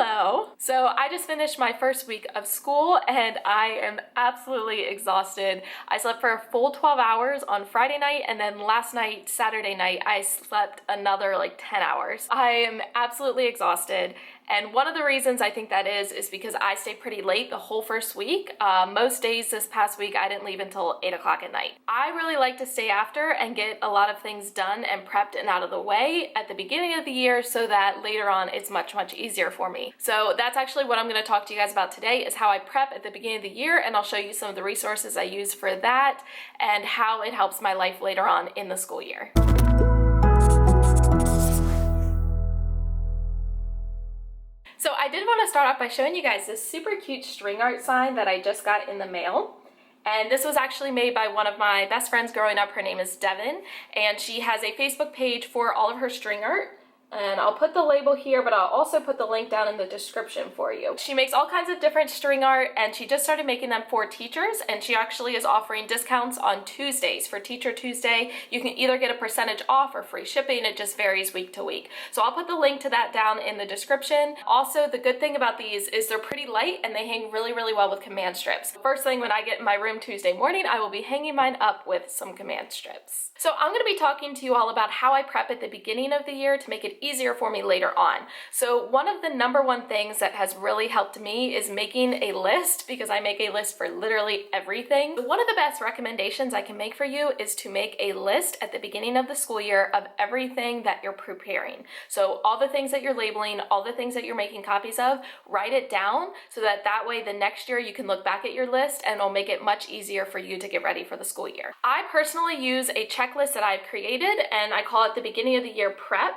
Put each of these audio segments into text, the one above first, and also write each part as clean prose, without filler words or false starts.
Hello. So I just finished my first week of school and I am absolutely exhausted. I slept for a full 12 hours on Friday night, and then last night, Saturday night, I slept another like 10 hours. I am absolutely exhausted. And one of the reasons I think that is because I stayed pretty late the whole first week. Most days this past week, I didn't leave until 8 o'clock at night. I really like to stay after and get a lot of things done and prepped and out of the way at the beginning of the year so that later on it's much easier for me. So that's actually what I'm going to talk to you guys about today, is how I prep at the beginning of the year, and I'll show you some of the resources I use for that and how it helps my life later on in the school year. So I did want to start off by showing you guys this super cute string art sign that I just got in the mail. And this was actually made by one of my best friends growing up. Her name is Devan, and she has a Facebook page for all of her string art. And I'll put the label here, but I'll also put the link down in the description for you. She makes all kinds of different string art, and she just started making them for teachers, and she actually is offering discounts on Tuesdays. For Teacher Tuesday, you can either get a percentage off or free shipping. It just varies week to week. So I'll put the link to that down in the description. Also, the good thing about these is they're pretty light and they hang really well with command strips. First thing when I get in my room Tuesday morning, I will be hanging mine up with some command strips. So I'm going to be talking to you all about how I prep at the beginning of the year to make it easier for me later on. So one of the number one things that has really helped me is making a list, because I make a list for literally everything. One of the best recommendations I can make for you is to make a list at the beginning of the school year of everything that you're preparing. So all the things that you're labeling, all the things that you're making copies of, write it down so that way the next year you can look back at your list and it'll make it much easier for you to get ready for the school year. I personally use a checklist that I've created, and I call it the beginning of the year prep.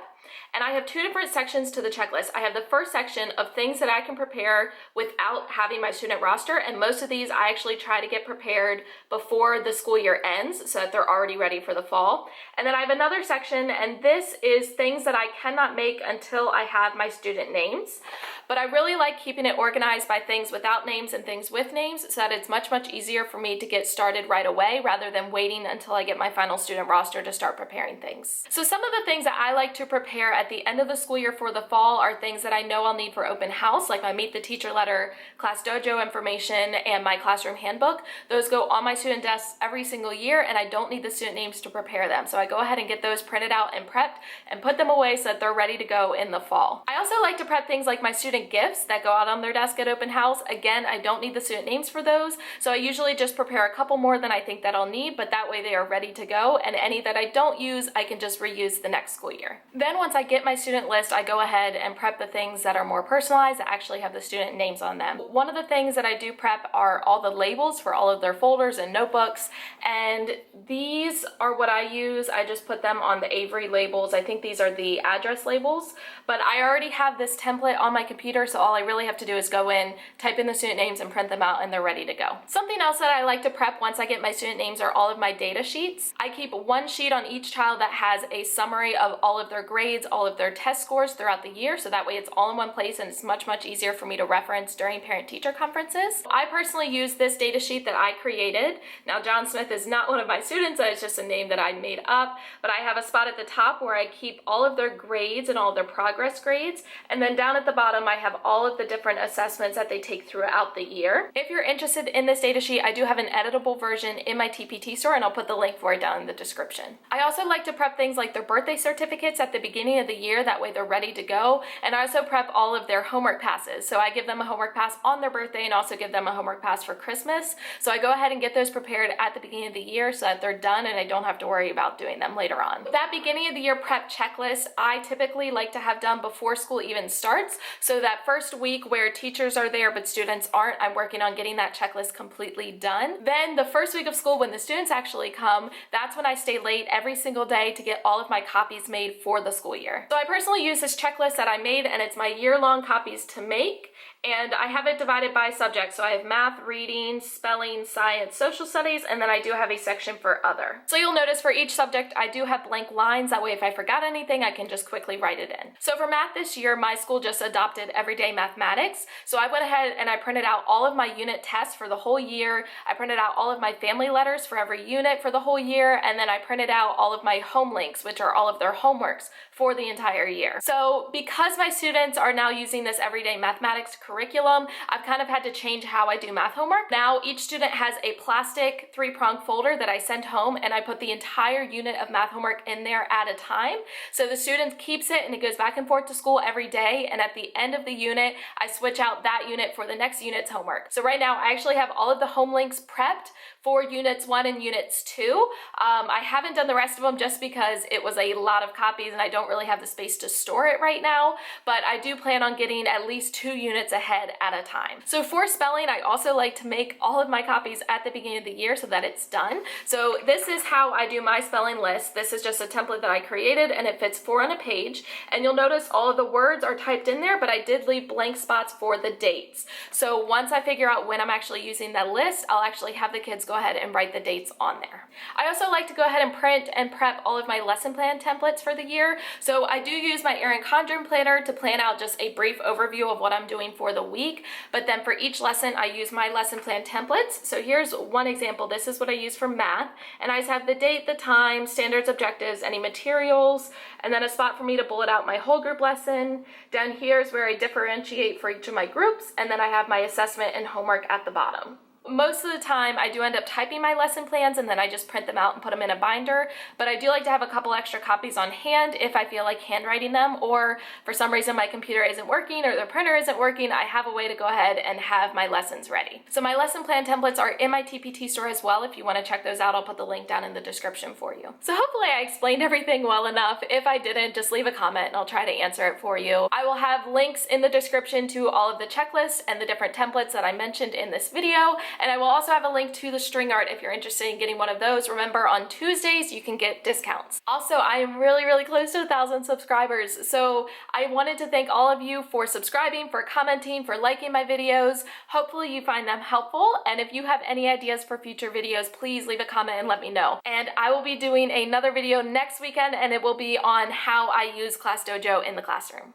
And I have two different sections to the checklist. I have the first section of things that I can prepare without having my student roster, and most of these I actually try to get prepared before the school year ends so that they're already ready for the fall. And then I have another section, and this is things that I cannot make until I have my student names. But I really like keeping it organized by things without names and things with names so that it's much easier for me to get started right away rather than waiting until I get my final student roster to start preparing things. So some of the things that I like to prepare at the end of the school year for the fall are things that I know I'll need for open house, like my Meet the Teacher letter, Class Dojo information, and my classroom handbook. Those go on my student desks every single year, and I don't need the student names to prepare them. So I go ahead and get those printed out and prepped and put them away so that they're ready to go in the fall. I also like to prep things like my student gifts that go out on their desk at open house. Again, I don't need the student names for those, so I usually just prepare a couple more than I think that I'll need, but that way they are ready to go, and any that I don't use, I can just reuse the next school year. Then once I get my student list, I go ahead and prep the things that are more personalized, that actually have the student names on them. One of the things that I do prep are all the labels for all of their folders and notebooks, and these are what I use. I just put them on the Avery labels. I think these are the address labels, but I already have this template on my computer, so all I really have to do is go in, type in the student names, and print them out, and they're ready to go. Something else that I like to prep once I get my student names are all of my data sheets. I keep one sheet on each child that has a summary of all of their grades, all of their test scores throughout the year, so that way it's all in one place and it's much easier for me to reference during parent-teacher conferences. I personally use this data sheet that I created. Now, John Smith is not one of my students, it's just a name that I made up, but I have a spot at the top where I keep all of their grades and all of their progress grades, and then down at the bottom I have all of the different assessments that they take throughout the year. If you're interested in this data sheet, I do have an editable version in my TPT store, and I'll put the link for it down in the description. I also like to prep things like their birthday certificates at the beginning of the year, that way they're ready to go, and I also prep all of their homework passes. So I give them a homework pass on their birthday and also give them a homework pass for Christmas. So I go ahead and get those prepared at the beginning of the year so that they're done and I don't have to worry about doing them later on. That beginning of the year prep checklist, I typically like to have done before school even starts. So that first week where teachers are there but students aren't, I'm working on getting that checklist completely done. Then the first week of school when the students actually come, that's when I stay late every single day to get all of my copies made for the school year. So I personally use this checklist that I made, and it's my year-long copies to make. And I have it divided by subject. So I have math, reading, spelling, science, social studies, and then I do have a section for other. So you'll notice for each subject, I do have blank lines. That way, if I forgot anything, I can just quickly write it in. So for math this year, my school just adopted everyday mathematics. So I went ahead and I printed out all of my unit tests for the whole year. I printed out all of my family letters for every unit for the whole year, and then I printed out all of my home links, which are all of their homeworks for the entire year. So because my students are now using this everyday mathematics curriculum, I've kind of had to change how I do math homework. Now each student has a plastic 3-prong folder that I send home, and I put the entire unit of math homework in there at a time. So the student keeps it and it goes back and forth to school every day, and at the end of the unit, I switch out that unit for the next unit's homework. So right now I actually have all of the home links prepped for units 1 and units 2. I haven't done the rest of them just because it was a lot of copies and I don't really have the space to store it right now, but I do plan on getting at least 2 units ahead at a time. So for spelling, I also like to make all of my copies at the beginning of the year so that it's done. So this is how I do my spelling list. This is just a template that I created and it fits 4 on a page, and you'll notice all of the words are typed in there, but I did leave blank spots for the dates. So once I figure out when I'm actually using that list, I'll actually have the kids go ahead and write the dates on there. I also like to go ahead and print and prep all of my lesson plan templates for the year. So I do use my Erin Condren planner to plan out just a brief overview of what I'm doing for the week, but then for each lesson I use my lesson plan templates. So here's one example. This is what I use for math, and I just have the date, the time, standards, objectives, any materials, and then a spot for me to bullet out my whole group lesson. Down here is where I differentiate for each of my groups, and then I have my assessment and homework at the bottom. Most of the time I do end up typing my lesson plans and then I just print them out and put them in a binder, but I do like to have a couple extra copies on hand if I feel like handwriting them, or for some reason my computer isn't working or the printer isn't working, I have a way to go ahead and have my lessons ready. So my lesson plan templates are in my TPT store as well. If you want to check those out, I'll put the link down in the description for you. So hopefully I explained everything well enough. If I didn't, just leave a comment and I'll try to answer it for you. I will have links in the description to all of the checklists and the different templates that I mentioned in this video. And I will also have a link to the string art if you're interested in getting one of those. Remember, on Tuesdays you can get discounts. Also, I am really close to 1,000 subscribers, so I wanted to thank all of you for subscribing, for commenting, for liking my videos. Hopefully you find them helpful, and if you have any ideas for future videos, please leave a comment and let me know. And I will be doing another video next weekend, and it will be on how I use Class Dojo in the classroom.